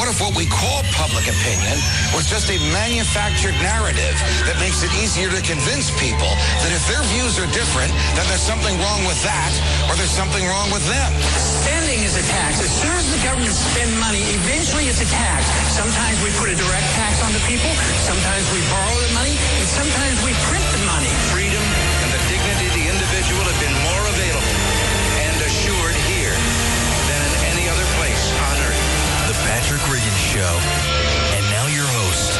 What if what we call public opinion was just a manufactured narrative that makes it easier to convince people that if their views are different, then there's something wrong with that, or there's something wrong with them? Spending is a tax. As soon as the government spends money, eventually it's a tax. Sometimes we put a direct tax on the people, sometimes we borrow the money, and sometimes we print the money. Freedom and the dignity of the individual have been more available and assured here than in any other place on earth. The Patrick Riggins Show. And now your host,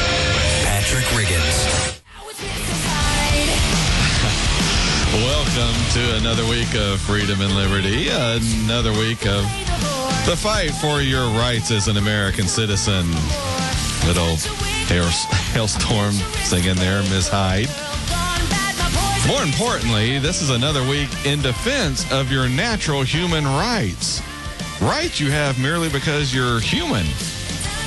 Patrick Riggins. Welcome to another week of Freedom and Liberty, another week of the fight for your rights as an American citizen. Little hailstorm singing there, Miss Hyde. More importantly, this is another week in defense of your natural human rights. Rights you have merely because you're human.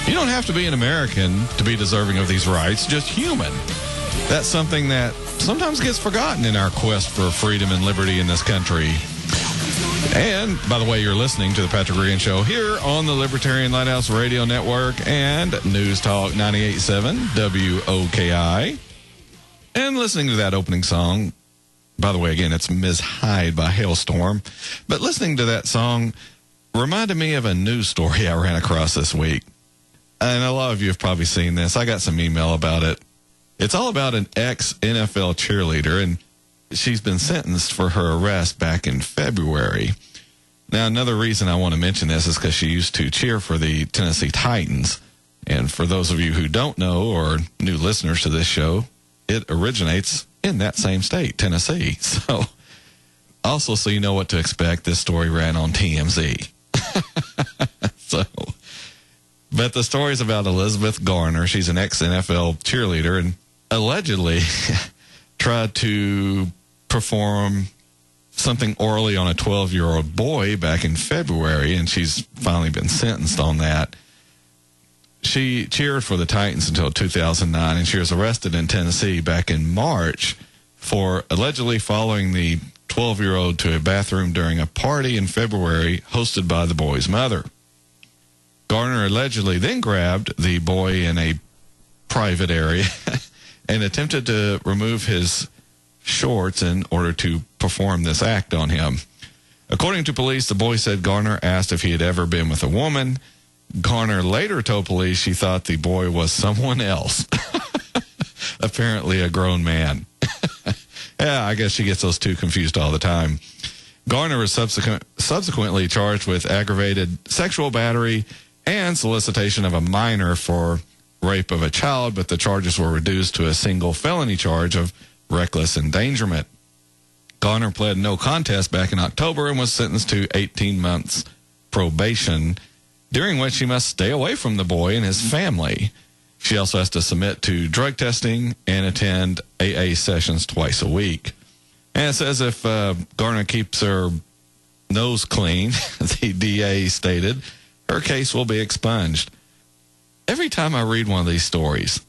You don't have to be an American to be deserving of these rights, just human. That's something that sometimes gets forgotten in our quest for freedom and liberty in this country. And, by the way, you're listening to the Patrick Riggins Show here on the Libertarian Lighthouse Radio Network and News Talk 98.7 WOKI. And listening to that opening song, by the way, again, it's Ms. Hyde by Hailstorm. But listening to that song reminded me of a news story I ran across this week. And a lot of you have probably seen this. I got some email about it. It's all about an ex-NFL cheerleader, and she's been sentenced for her arrest back in February. Now, another reason I want to mention this is because she used to cheer for the Tennessee Titans. And for those of you who don't know or new listeners to this show, it originates in that same state, Tennessee. So, also so you know what to expect, this story ran on TMZ. But the story is about Elizabeth Garner. She's an ex-NFL cheerleader and allegedly tried to perform something orally on a 12-year-old boy back in February, and she's finally been sentenced on that. She cheered for the Titans until 2009, and she was arrested in Tennessee back in March for allegedly following the 12-year-old to a bathroom during a party in February hosted by the boy's mother. Garner allegedly then grabbed the boy in a private area and attempted to remove his shorts in order to perform this act on him. According to police, the boy said Garner asked if he had ever been with a woman. Garner later told police she thought the boy was someone else, apparently a grown man. Yeah, I guess she gets those two confused all the time. Garner was subsequently charged with aggravated sexual battery and solicitation of a minor for rape of a child, but the charges were reduced to a single felony charge of reckless endangerment. Garner pled no contest back in October and was sentenced to 18 months probation, during which she must stay away from the boy and his family. She also has to submit to drug testing and attend AA sessions twice a week. And it says if Garner keeps her nose clean, the DA stated, her case will be expunged. Every time I read one of these stories,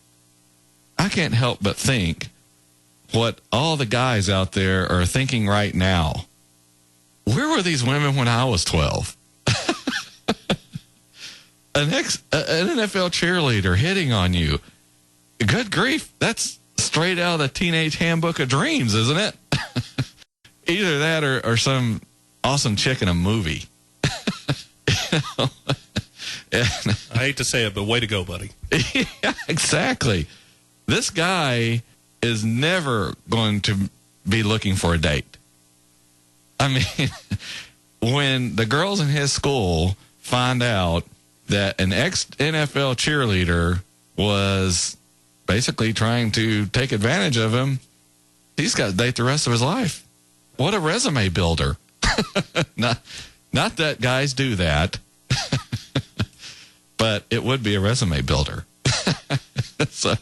I can't help but think what all the guys out there are thinking right now. Where were these women when I was 12? An NFL cheerleader hitting on you. Good grief. That's straight out of the Teenage Handbook of Dreams, isn't it? Either that or some awesome chick in a movie. I hate to say it, but way to go, buddy. Yeah, exactly. This guy is never going to be looking for a date. I mean, when the girls in his school find out that an ex-NFL cheerleader was basically trying to take advantage of him, he's got to date the rest of his life. What a resume builder. Not that guys do that, but it would be a resume builder. So,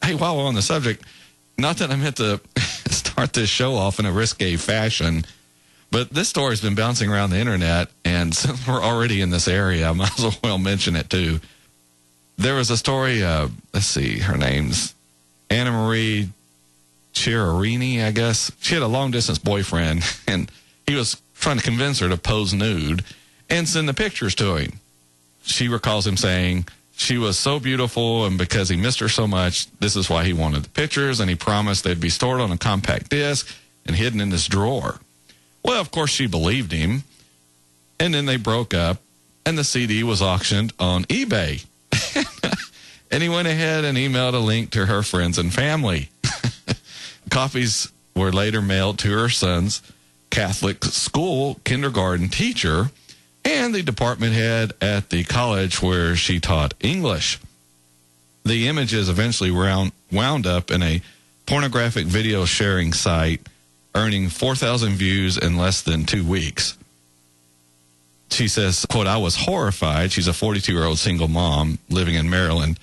hey, while we're on the subject, not that I meant to start this show off in a risque fashion, but this story's been bouncing around the internet, and since we're already in this area, I might as well mention it too. There was a story, let's see, her name's Anna Marie Chiarini, I guess. She had a long-distance boyfriend, and he was trying to convince her to pose nude and send the pictures to him. she recalls him saying she was so beautiful, and because he missed her so much, this is why he wanted the pictures, and he promised they'd be stored on a compact disc and hidden in his drawer. Well, of course, she believed him, and then they broke up, and the CD was auctioned on eBay. And he went ahead and emailed a link to her friends and family. Copies were later mailed to her son's Catholic school kindergarten teacher and the department head at the college where she taught English. The images eventually wound up in a pornographic video sharing site, earning 4,000 views in less than 2 weeks. She says, quote, "I was horrified." She's a 42-year-old single mom living in Maryland.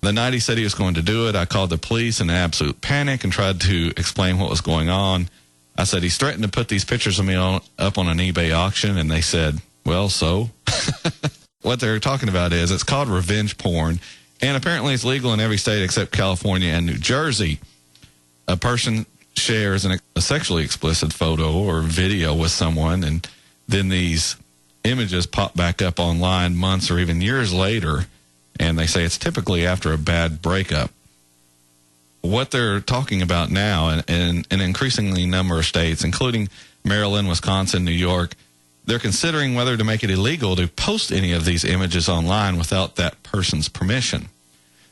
"The night he said he was going to do it, I called the police in absolute panic and tried to explain what was going on. I said, he's threatened to put these pictures of me up on an eBay auction." And they said, well, so? What they're talking about is it's called revenge porn, and apparently it's legal in every state except California and New Jersey. A person shares a sexually explicit photo or video with someone, and then these images pop back up online months or even years later, and they say it's typically after a bad breakup. What they're talking about now in an increasingly number of states, including Maryland, Wisconsin, New York, they're considering whether to make it illegal to post any of these images online without that person's permission.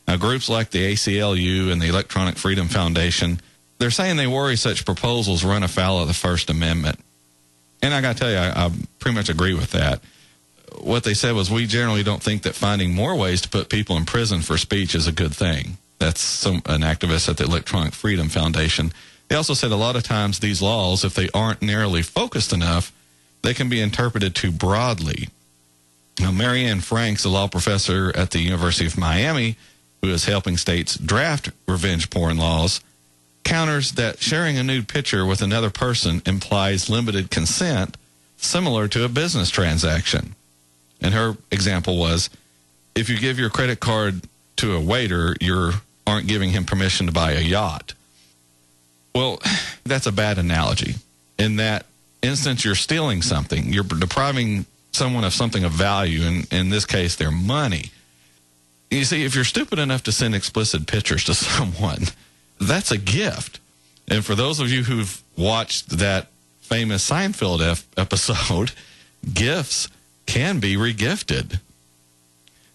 Now, groups like the ACLU and the Electronic Freedom Foundation, they're saying they worry such proposals run afoul of the First Amendment. And I got to tell you, I pretty much agree with that. What they said was, we generally don't think that finding more ways to put people in prison for speech is a good thing. That's an activist at the Electronic Freedom Foundation. They also said a lot of times these laws, if they aren't narrowly focused enough, they can be interpreted too broadly. Now, Marianne Franks, a law professor at the University of Miami, who is helping states draft revenge porn laws, counters that sharing a nude picture with another person implies limited consent, similar to a business transaction. And her example was, if you give your credit card to a waiter, you aren't giving him permission to buy a yacht. Well, that's a bad analogy. In that instance, you're stealing something. You're depriving someone of something of value, and in this case, their money. You see, if you're stupid enough to send explicit pictures to someone, that's a gift. And for those of you who've watched that famous Seinfeld episode, gifts can be regifted.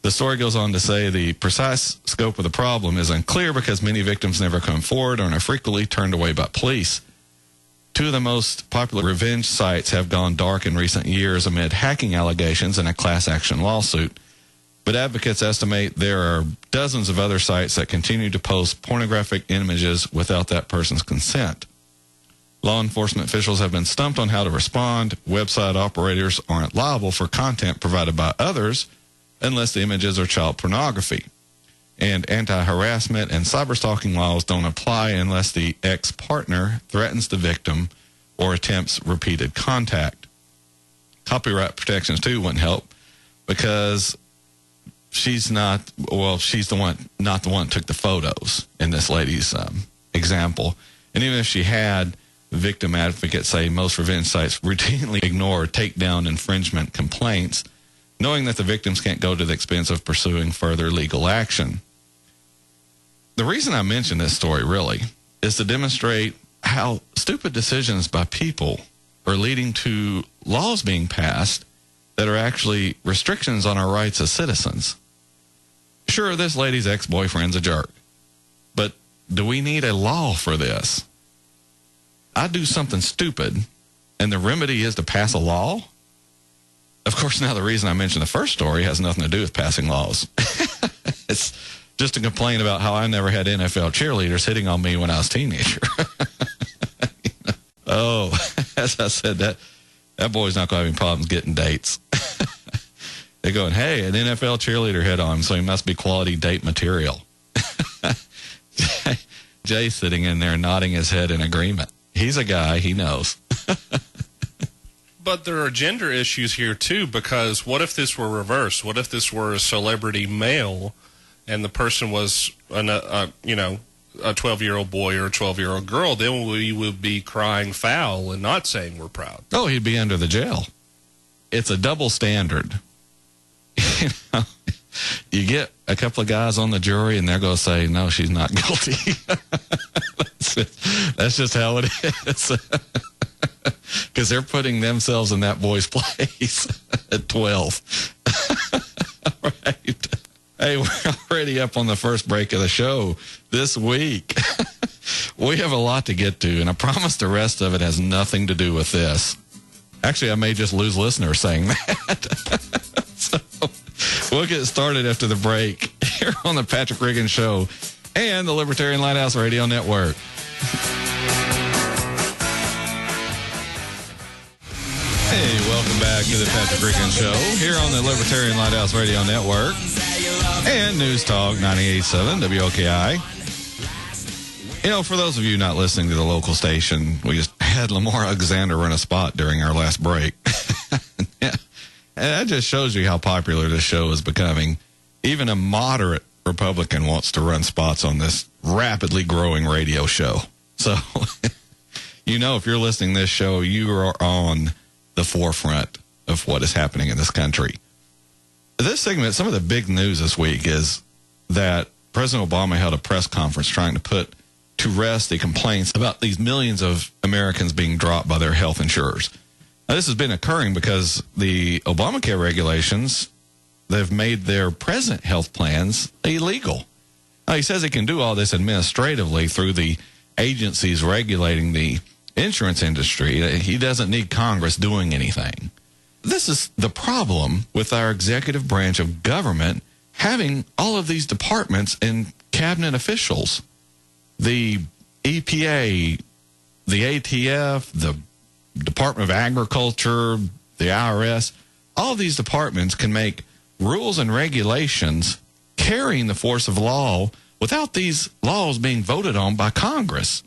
The story goes on to say the precise scope of the problem is unclear because many victims never come forward and are frequently turned away by police. Two of the most popular revenge sites have gone dark in recent years amid hacking allegations and a class action lawsuit. But advocates estimate there are dozens of other sites that continue to post pornographic images without that person's consent. Law enforcement officials have been stumped on how to respond. Website operators aren't liable for content provided by others unless the images are child pornography. And anti-harassment and cyberstalking laws don't apply unless the ex-partner threatens the victim or attempts repeated contact. Copyright protections, too, wouldn't help because she's not the one who took the photos in this lady's example. And even if she had, victim advocates say most revenge sites routinely ignore or take down infringement complaints, knowing that the victims can't go to the expense of pursuing further legal action. The reason I mention this story, really, is to demonstrate how stupid decisions by people are leading to laws being passed that are actually restrictions on our rights as citizens. Sure, this lady's ex-boyfriend's a jerk, but do we need a law for this? I do something stupid, and the remedy is to pass a law? Of course, now the reason I mentioned the first story has nothing to do with passing laws. It's just to complain about how I never had NFL cheerleaders hitting on me when I was a teenager. Oh, as I said, that boy's not going to have any problems getting dates. They're going, hey, an NFL cheerleader hit on him, so he must be quality date material. Jay's sitting in there nodding his head in agreement. He's a guy, he knows. But there are gender issues here, too, because what if this were reversed? What if this were a celebrity male and the person was, a 12-year-old boy or a 12-year-old girl? Then we would be crying foul and not saying we're proud. Oh, he'd be under the jail. It's a double standard. You get a couple of guys on the jury, and they're going to say, no, she's not guilty. That's just how it is. Because they're putting themselves in that boy's place at 12. All right. Hey, we're already up on the first break of the show this week. We have a lot to get to, and I promise the rest of it has nothing to do with this. Actually, I may just lose listeners saying that. So we'll get started after the break here on the Patrick Riggin Show and the Libertarian Lighthouse Radio Network. Hey, welcome back to the Patrick Riggin Show here on the Libertarian Lighthouse Radio Network and News Talk 98.7 WOKI. You know, for those of you not listening to the local station, we just had Lamar Alexander run a spot during our last break. Yeah. And that just shows you how popular this show is becoming. Even a moderate Republican wants to run spots on this rapidly growing radio show. So, you know, if you're listening to this show, you are on the forefront of what is happening in this country. This segment, some of the big news this week is that President Obama held a press conference trying to put to rest the complaints about these millions of Americans being dropped by their health insurers. Now, this has been occurring because the Obamacare regulations, they've made their present health plans illegal. Now, he says he can do all this administratively through the agencies regulating the insurance industry. He doesn't need Congress doing anything. This is the problem with our executive branch of government having all of these departments and cabinet officials. The EPA, the ATF, the Department of Agriculture, the IRS, all these departments can make rules and regulations carrying the force of law without these laws being voted on by Congress.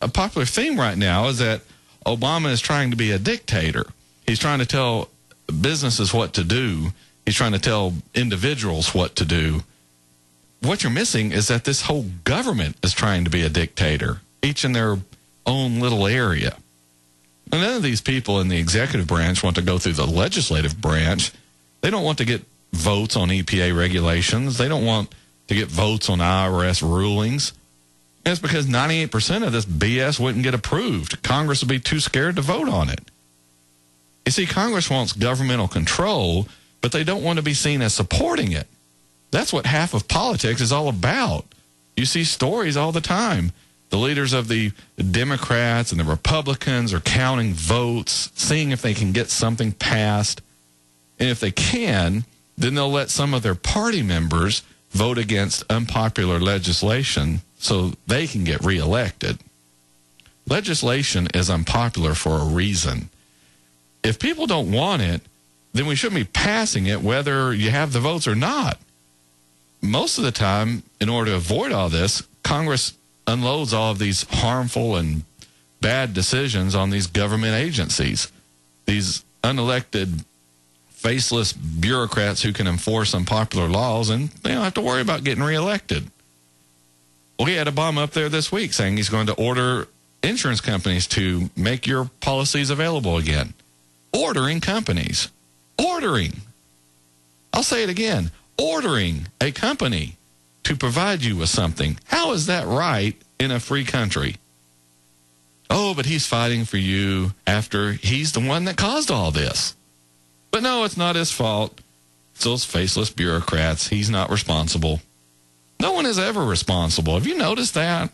A popular theme right now is that Obama is trying to be a dictator. He's trying to tell businesses what to do. He's trying to tell individuals what to do. What you're missing is that this whole government is trying to be a dictator, each in their own little area. And none of these people in the executive branch want to go through the legislative branch. They don't want to get votes on EPA regulations. They don't want to get votes on IRS rulings. And it's because 98% of this BS wouldn't get approved. Congress would be too scared to vote on it. You see, Congress wants governmental control, but they don't want to be seen as supporting it. That's what half of politics is all about. You see stories all the time. The leaders of the Democrats and the Republicans are counting votes, seeing if they can get something passed. And if they can, then they'll let some of their party members vote against unpopular legislation so they can get reelected. Legislation is unpopular for a reason. If people don't want it, then we shouldn't be passing it whether you have the votes or not. Most of the time, in order to avoid all this, Congress unloads all of these harmful and bad decisions on these government agencies, these unelected, faceless bureaucrats who can enforce unpopular laws, and they don't have to worry about getting reelected. Well, he had Obama up there this week saying he's going to order insurance companies to make your policies available again. Ordering companies. Ordering. I'll say it again. Ordering a company to provide you with something. How is that right in a free country? Oh, but he's fighting for you after he's the one that caused all this. But no, it's not his fault. It's those faceless bureaucrats. He's not responsible. No one is ever responsible. Have you noticed that?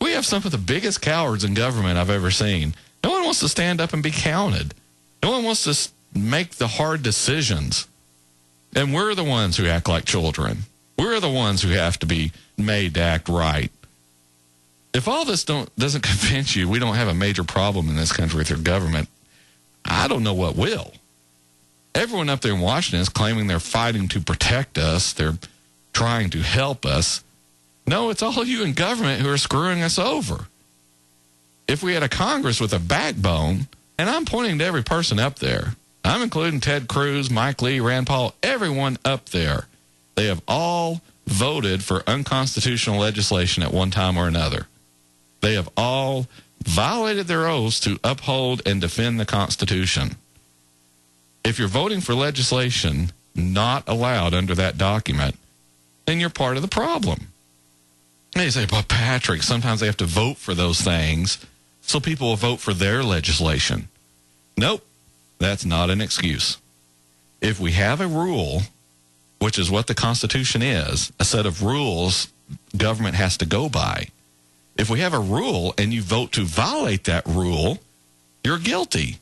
We have some of the biggest cowards in government I've ever seen. No one wants to stand up and be counted. No one wants to make the hard decisions. And we're the ones who act like children. We're the ones who have to be made to act right. If all this doesn't convince you we don't have a major problem in this country with your government, I don't know what will. Everyone up there in Washington is claiming they're fighting to protect us. They're trying to help us. No, it's all you in government who are screwing us over. If we had a Congress with a backbone, and I'm pointing to every person up there, I'm including Ted Cruz, Mike Lee, Rand Paul, everyone up there. They have all voted for unconstitutional legislation at one time or another. They have all violated their oaths to uphold and defend the Constitution. If you're voting for legislation not allowed under that document, then you're part of the problem. And you say, but Patrick, sometimes they have to vote for those things so people will vote for their legislation. Nope, that's not an excuse. If we have a rule, which is what the Constitution is, a set of rules government has to go by. If we have a rule and you vote to violate that rule, you're guilty.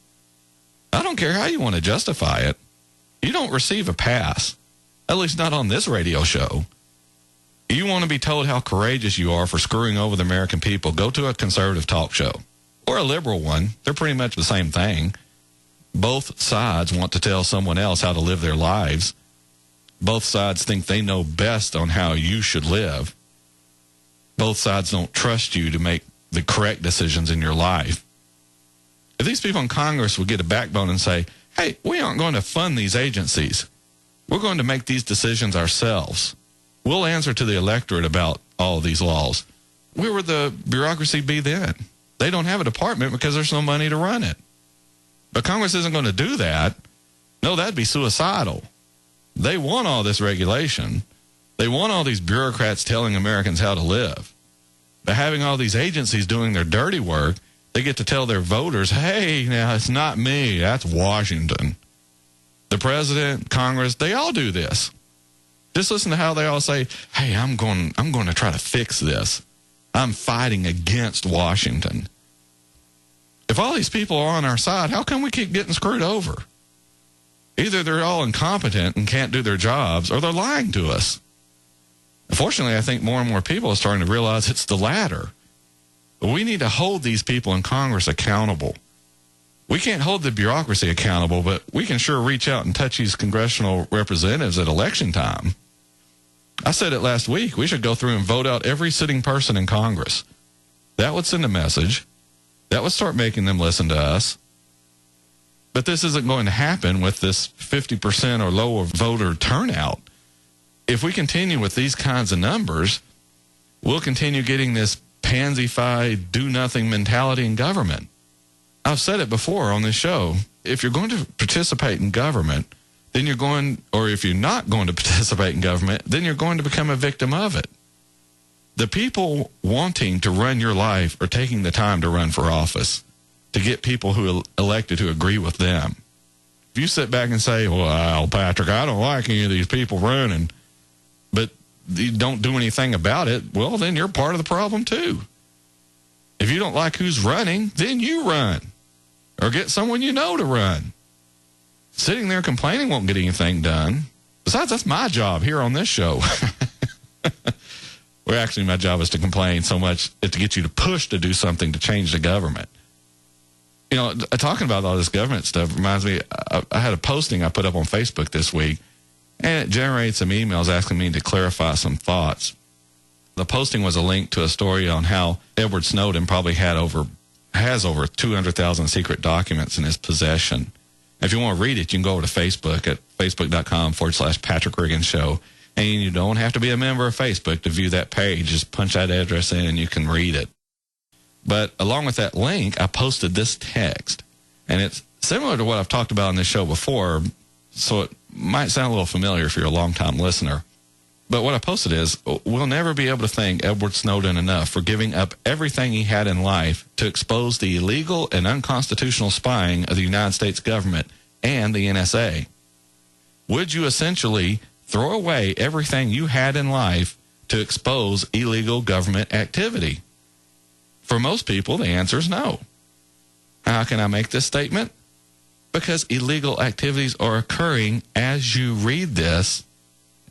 I don't care how you want to justify it. You don't receive a pass, at least not on this radio show. You want to be told how courageous you are for screwing over the American people, go to a conservative talk show or a liberal one. They're pretty much the same thing. Both sides want to tell someone else how to live their lives. Both sides think they know best on how you should live. Both sides don't trust you to make the correct decisions in your life. If these people in Congress would get a backbone and say, hey, we aren't going to fund these agencies. We're going to make these decisions ourselves. We'll answer to the electorate about all of these laws. Where would the bureaucracy be then? They don't have a department because there's no money to run it. But Congress isn't going to do that. No, that'd be suicidal. They want all this regulation. They want all these bureaucrats telling Americans how to live. By having all these agencies doing their dirty work, they get to tell their voters, hey, now it's not me, that's Washington. The president, Congress, they all do this. Just listen to how they all say, hey, I'm going to try to fix this. I'm fighting against Washington. If all these people are on our side, how come we keep getting screwed over? Either they're all incompetent and can't do their jobs, or they're lying to us. Unfortunately, I think more and more people are starting to realize it's the latter. We need to hold these people in Congress accountable. We can't hold the bureaucracy accountable, but we can sure reach out and touch these congressional representatives at election time. I said it last week. We should go through and vote out every sitting person in Congress. That would send a message. That would start making them listen to us. But this isn't going to happen with this 50% or lower voter turnout. If we continue with these kinds of numbers, we'll continue getting this pansy-fied, do-nothing mentality in government. I've said it before on this show. If you're going to participate in government, then you're going, or if you're not going to participate in government, then you're going to become a victim of it. The people wanting to run your life are taking the time to run for office, to get people who are elected to agree with them. If you sit back and say, well, Patrick, I don't like any of these people running, but you don't do anything about it, well, then you're part of the problem too. If you don't like who's running, then you run. Or get someone you know to run. Sitting there complaining won't get anything done. Besides, that's my job here on this show. Well, actually, my job is to complain so much to get you to push to do something to change the government. You know, talking about all this government stuff reminds me, I had a posting I put up on Facebook this week, and it generated some emails asking me to clarify some thoughts. The posting was a link to a story on how Edward Snowden probably has over 200,000 secret documents in his possession. If you want to read it, you can go over to Facebook at facebook.com/Patrick Riggins Show. And you don't have to be a member of Facebook to view that page. Just punch that address in and you can read it. But along with that link, I posted this text. And it's similar to what I've talked about on this show before, so it might sound a little familiar if you're a longtime listener. But what I posted is, we'll never be able to thank Edward Snowden enough for giving up everything he had in life to expose the illegal and unconstitutional spying of the United States government and the NSA. Would you essentially throw away everything you had in life to expose illegal government activity? For most people, the answer is no. How can I make this statement? Because illegal activities are occurring as you read this,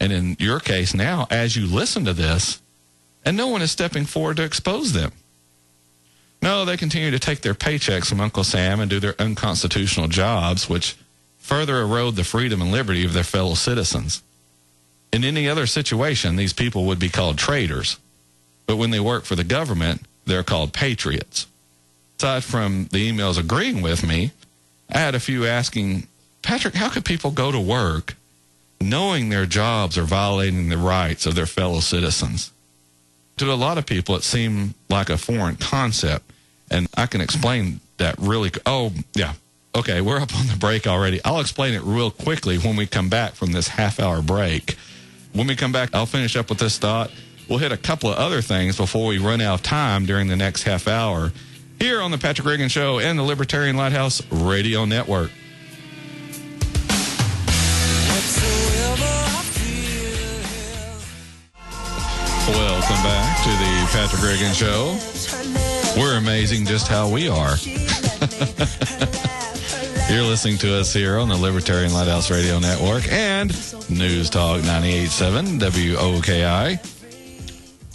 and in your case now, as you listen to this, and no one is stepping forward to expose them. No, they continue to take their paychecks from Uncle Sam and do their unconstitutional jobs, which further erode the freedom and liberty of their fellow citizens. In any other situation, these people would be called traitors. But when they work for the government, they're called patriots. Aside from the emails agreeing with me, I had a few asking, Patrick, how could people go to work knowing their jobs are violating the rights of their fellow citizens? To a lot of people, it seemed like a foreign concept. And I can explain that really. Oh, yeah. Okay, we're up on the break already. I'll explain it real quickly when we come back from this half-hour break. When we come back, I'll finish up with this thought. We'll hit a couple of other things before we run out of time during the next half hour here on the Patrick Reagan Show and the Libertarian Lighthouse Radio Network. Welcome back to the Patrick Reagan Show. We're amazing just how we are. You're listening to us here on the Libertarian Lighthouse Radio Network and News Talk 98.7 WOKI.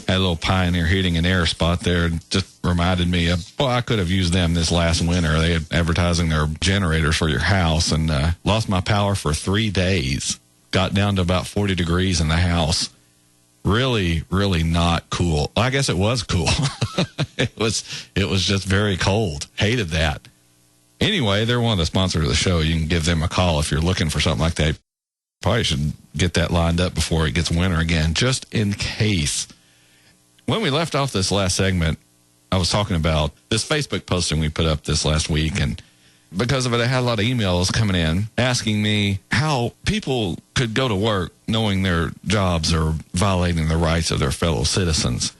Had a little Pioneer Heating and Air spot there. Just reminded me of, well, I could have used them this last winter. They had advertising their generators for your house, and lost my power for 3 days. Got down to about 40 degrees in the house. Really, really not cool. I guess it was cool. It was just very cold. Hated that. Anyway, they're one of the sponsors of the show. You can give them a call if you're looking for something like that. Probably should get that lined up before it gets winter again, just in case. When we left off this last segment, I was talking about this Facebook posting we put up this last week, and because of it, I had a lot of emails coming in asking me how people could go to work knowing their jobs are violating the rights of their fellow citizens.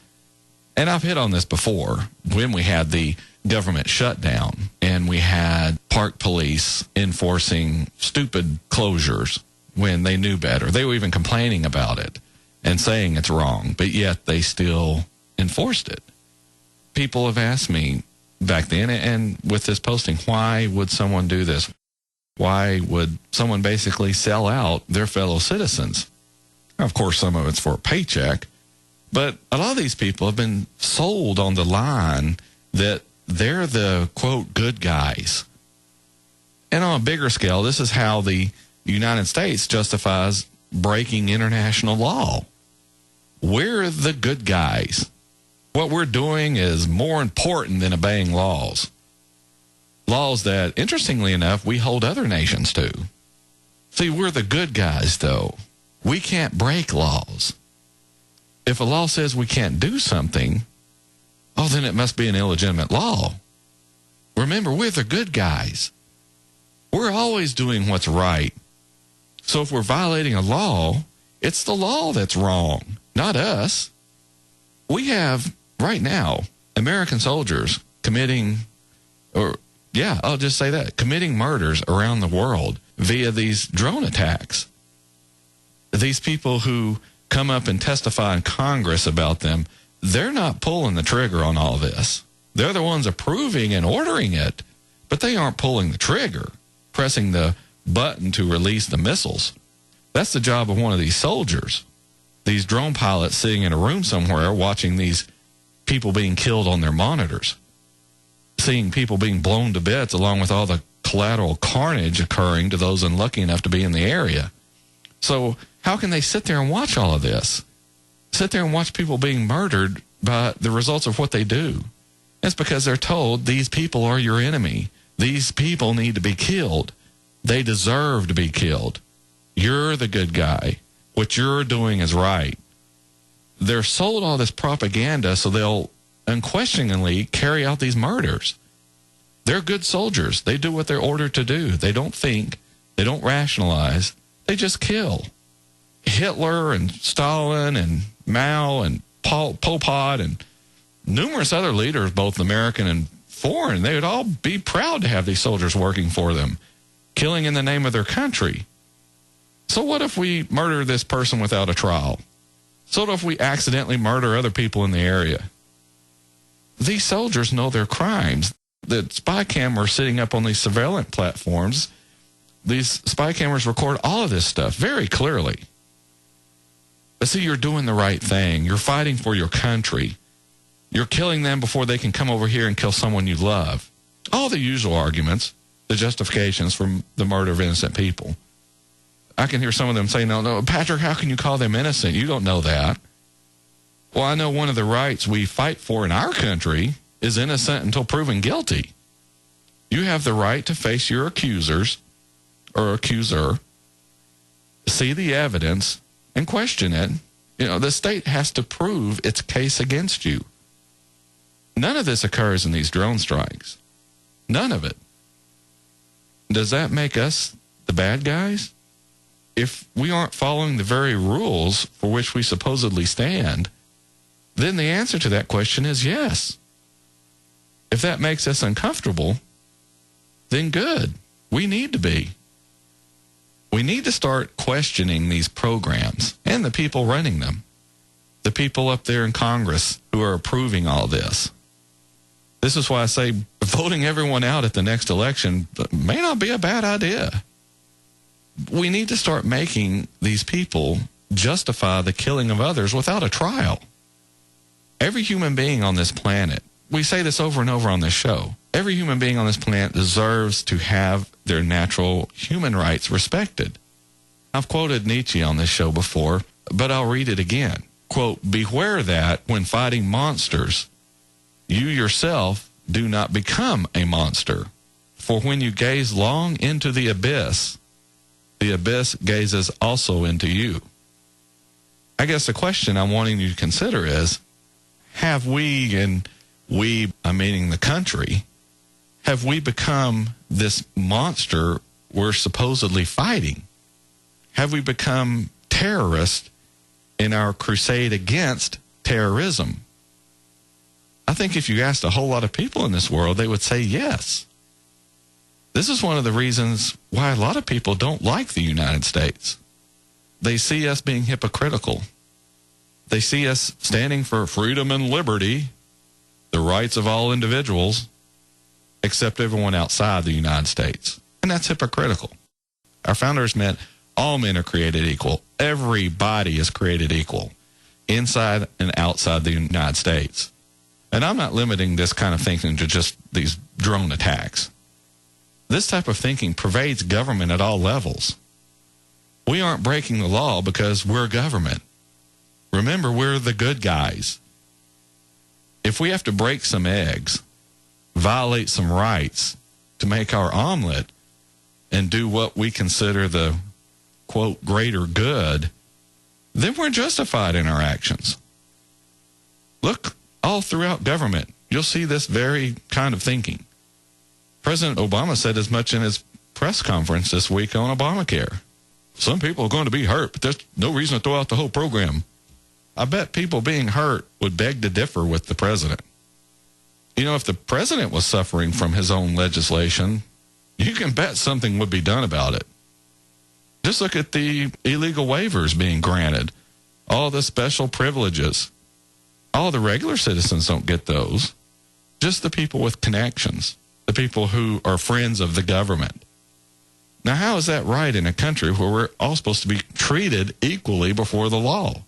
And I've hit on this before when we had the government shutdown and we had park police enforcing stupid closures when they knew better. They were even complaining about it and saying it's wrong, but yet they still enforced it. People have asked me back then, and with this posting, why would someone do this? Why would someone basically sell out their fellow citizens? Of course, some of it's for a paycheck, but a lot of these people have been sold on the line that they're the, quote, good guys. And on a bigger scale, this is how the United States justifies breaking international law. We're the good guys. What we're doing is more important than obeying laws. Laws that, interestingly enough, we hold other nations to. See, we're the good guys, though. We can't break laws. If a law says we can't do something, oh, then it must be an illegitimate law. Remember, we're the good guys. We're always doing what's right. So if we're violating a law, it's the law that's wrong, not us. We have, right now, American soldiers committing murders around the world via these drone attacks. These people who come up and testify in Congress about them, they're not pulling the trigger on all this. They're the ones approving and ordering it, but they aren't pulling the trigger, pressing the button to release the missiles. That's the job of one of these soldiers. These drone pilots sitting in a room somewhere watching these people being killed on their monitors, seeing people being blown to bits along with all the collateral carnage occurring to those unlucky enough to be in the area. So how can they sit there and watch all of this? Sit there and watch people being murdered by the results of what they do. It's because they're told these people are your enemy. These people need to be killed. They deserve to be killed. You're the good guy. What you're doing is right. They're sold all this propaganda so they'll unquestioningly carry out these murders. They're good soldiers. They do what they're ordered to do. They don't think. They don't rationalize. They just kill. Hitler and Stalin and Mao and Pol Pot and numerous other leaders, both American and foreign, they would all be proud to have these soldiers working for them, killing in the name of their country. So what if we murder this person without a trial? So what if we accidentally murder other people in the area? These soldiers know their crimes. The spy cameras sitting up on these surveillance platforms, these spy cameras record all of this stuff very clearly. But see, you're doing the right thing. You're fighting for your country. You're killing them before they can come over here and kill someone you love. All the usual arguments, the justifications for the murder of innocent people. I can hear some of them say, no, Patrick, how can you call them innocent? You don't know that. Well, I know one of the rights we fight for in our country is innocent until proven guilty. You have the right to face your accusers or accuser, see the evidence, and question it. You know, the state has to prove its case against you. None of this occurs in these drone strikes. None of it. does that make us the bad guys? If we aren't following the very rules for which we supposedly stand, then the answer to that question is yes. If that makes us uncomfortable, then good. We need to be. We need to start questioning these programs and the people running them, the people up there in Congress who are approving all this. This is why I say voting everyone out at the next election may not be a bad idea. We need to start making these people justify the killing of others without a trial. Every human being on this planet, we say this over and over on this show, every human being on this planet deserves to have their natural human rights respected. I've quoted Nietzsche on this show before, but I'll read it again. Quote, beware that when fighting monsters, you yourself do not become a monster. For when you gaze long into the abyss gazes also into you. I guess the question I'm wanting you to consider is, have we, and we, I'm meaning the country, have we become this monster we're supposedly fighting? Have we become terrorists in our crusade against terrorism? I think if you asked a whole lot of people in this world, they would say yes. This is one of the reasons why a lot of people don't like the United States. They see us being hypocritical. They see us standing for freedom and liberty, the rights of all individuals, except everyone outside the United States. And that's hypocritical. Our founders meant all men are created equal. Everybody is created equal, inside and outside the United States. And I'm not limiting this kind of thinking to just these drone attacks. This type of thinking pervades government at all levels. We aren't breaking the law because we're government. Remember, we're the good guys. If we have to break some eggs, violate some rights to make our omelet and do what we consider the, quote, greater good, then we're justified in our actions. Look, all throughout government, you'll see this very kind of thinking. President Obama said as much in his press conference this week on Obamacare. Some people are going to be hurt, but there's no reason to throw out the whole program. I bet people being hurt would beg to differ with the president. You know, if the president was suffering from his own legislation, you can bet something would be done about it. Just look at the illegal waivers being granted, all the special privileges. All the regular citizens don't get those. Just the people with connections, the people who are friends of the government. Now, how is that right in a country where we're all supposed to be treated equally before the law?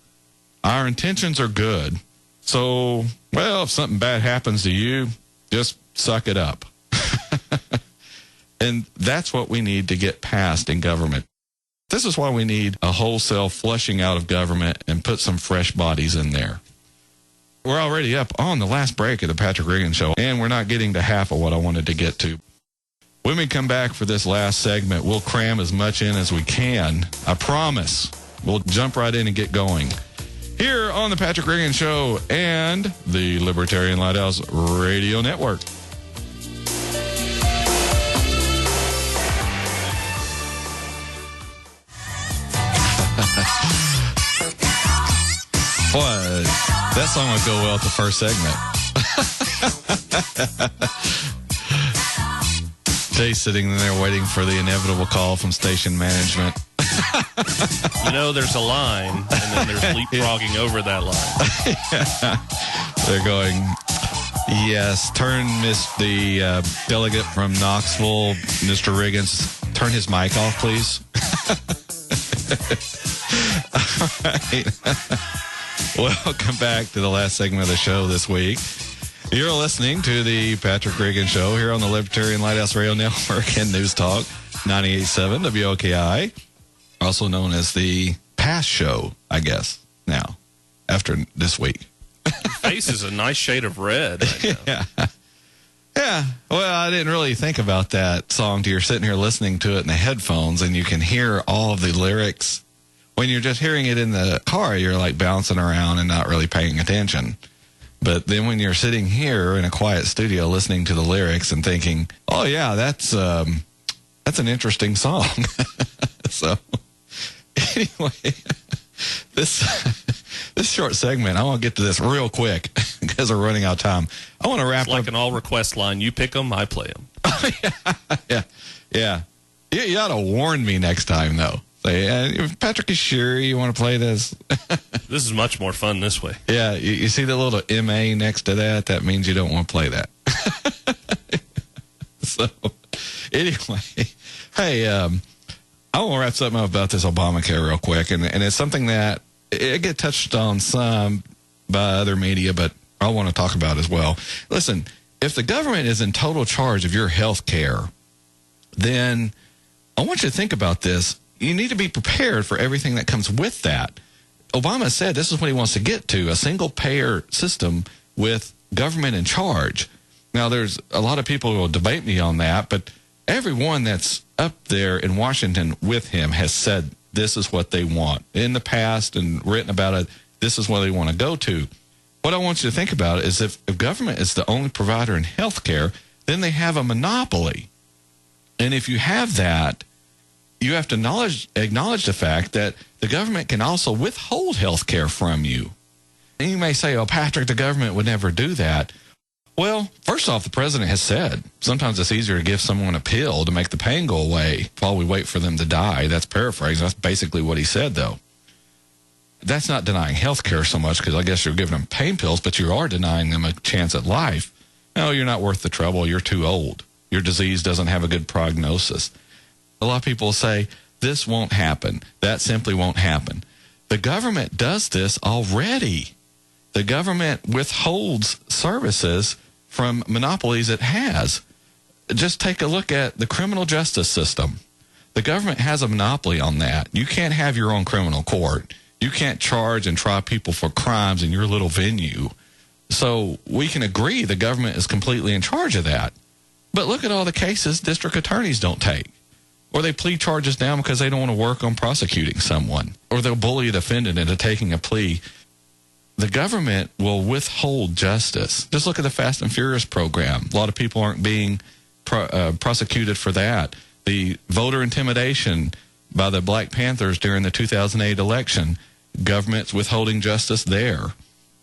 Our intentions are good. So, well, if something bad happens to you, just suck it up. And that's what we need to get past in government. This is why we need a wholesale flushing out of government and put some fresh bodies in there. We're already up on the last break of the Patrick Riggin Show, and we're not getting to half of what I wanted to get to. When we come back for this last segment, we'll cram as much in as we can. I promise. We'll jump right in and get going. Here on the Patrick Riggin Show and the Libertarian Lighthouse Radio Network. Boy, that song would go well at the first segment. Jay's sitting there waiting for the inevitable call from station management. You know, there's a line, and then there's leapfrogging over that line. Yeah. They're going, yes, turn the delegate from Knoxville, Mr. Riggins, turn his mic off, please. All right. Welcome back to the last segment of the show this week. You're listening to the Patrick Riggin Show here on the Libertarian Lighthouse Radio Network and News Talk 98.7 WOKI, also known as the Past Show, I guess, now, after this week. Your face is a nice shade of red right now. Yeah. Well, I didn't really think about that song till you're sitting here listening to it in the headphones, and you can hear all of the lyrics. When you're just hearing it in the car, you're like bouncing around and not really paying attention. But then when you're sitting here in a quiet studio listening to the lyrics and thinking, oh, yeah, that's That's an interesting song. So, anyway, this short segment, I want to get to this real quick because we're running out of time. I want to wrap It's like up. an all request line. You pick them, I play them. Yeah. You ought to warn me next time, though. Say, Patrick, is sure you want to play this? This is much more fun this way. Yeah, you see the little MA next to that? That means you don't want to play that. So, anyway, hey, I want to wrap something up about this Obamacare real quick, and it's something that it get touched on some by other media, but I want to talk about as well. Listen, if the government is in total charge of your health care, then I want you to think about this. You need to be prepared for everything that comes with that. Obama said this is what he wants to get to, a single-payer system with government in charge. Now, there's a lot of people who will debate me on that, but everyone that's up there in Washington with him has said this is what they want. In the past and written about it, this is what they want to go to. What I want you to think about is if government is the only provider in health care, then they have a monopoly. And if you have that, you have to acknowledge the fact that the government can also withhold health care from you. And you may say, oh, Patrick, the government would never do that. Well, first off, the president has said sometimes it's easier to give someone a pill to make the pain go away while we wait for them to die. That's paraphrasing. That's basically what he said, though. That's not denying health care so much because I guess you're giving them pain pills, but you are denying them a chance at life. No, you're not worth the trouble. You're too old. Your disease doesn't have a good prognosis. A lot of people say, this won't happen. That simply won't happen. The government does this already. The government withholds services from monopolies it has. Just take a look at the criminal justice system. The government has a monopoly on that. You can't have your own criminal court. You can't charge and try people for crimes in your little venue. So we can agree the government is completely in charge of that. But look at all the cases district attorneys don't take. Or they plead charges down because they don't want to work on prosecuting someone. Or they'll bully a defendant into taking a plea. The government will withhold justice. Just look at the Fast and Furious program. A lot of people aren't being prosecuted for that. The voter intimidation by the Black Panthers during the 2008 election, government's withholding justice there.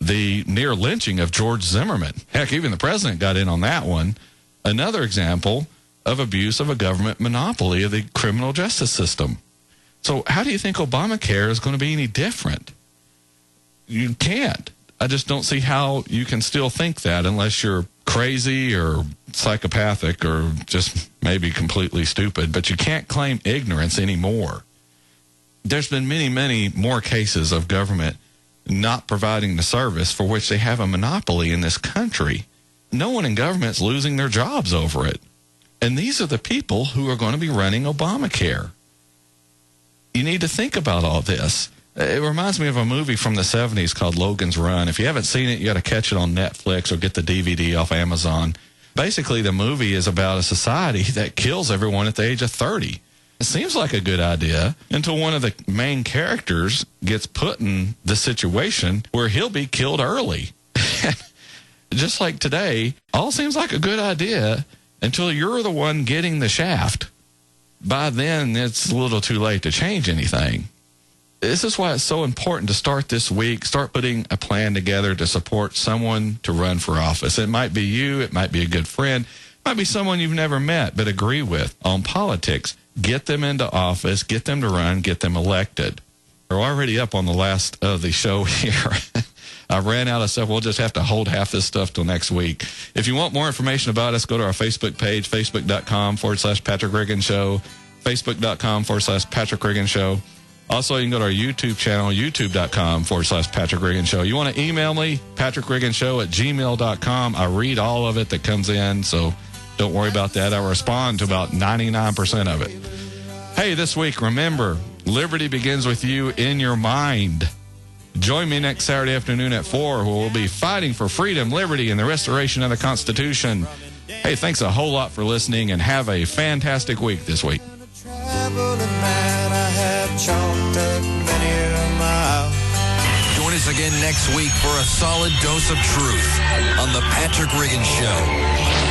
The near lynching of George Zimmerman. Heck, even the president got in on that one. Another example of abuse of a government monopoly of the criminal justice system. So how do you think Obamacare is going to be any different? You can't. I just don't see how you can still think that unless you're crazy or psychopathic or just maybe completely stupid. But you can't claim ignorance anymore. There's been many, many more cases of government not providing the service for which they have a monopoly in this country. No one in government's losing their jobs over it. And these are the people who are going to be running Obamacare. You need to think about all this. It reminds me of a movie from the 70s called Logan's Run. If you haven't seen it, you got to catch it on Netflix or get the DVD off Amazon. Basically, the movie is about a society that kills everyone at the age of 30. It seems like a good idea until one of the main characters gets put in the situation where he'll be killed early. Just like today, all seems like a good idea until you're the one getting the shaft. By then, it's a little too late to change anything. This is why it's so important to start this week, start putting a plan together to support someone to run for office. It might be you, it might be a good friend, it might be someone you've never met but agree with on politics. Get them into office, get them to run, get them elected. We're already up on the last of the show here. I ran out of stuff. We'll just have to hold half this stuff till next week. If you want more information about us, go to our Facebook page, facebook.com/Patrick Riggin Show, facebook.com/Patrick Riggin Show. Also, you can go to our YouTube channel, youtube.com/Patrick Riggin Show. You want to email me, patrickrigginshow@gmail.com. I read all of it that comes in, so don't worry about that. I respond to about 99% of it. Hey, this week, remember, liberty begins with you in your mind. Join me next Saturday afternoon at 4, where we'll be fighting for freedom, liberty, and the restoration of the Constitution. Hey, thanks a whole lot for listening, and have a fantastic week this week. Join us again next week for a solid dose of truth on The Patrick Riggin Show.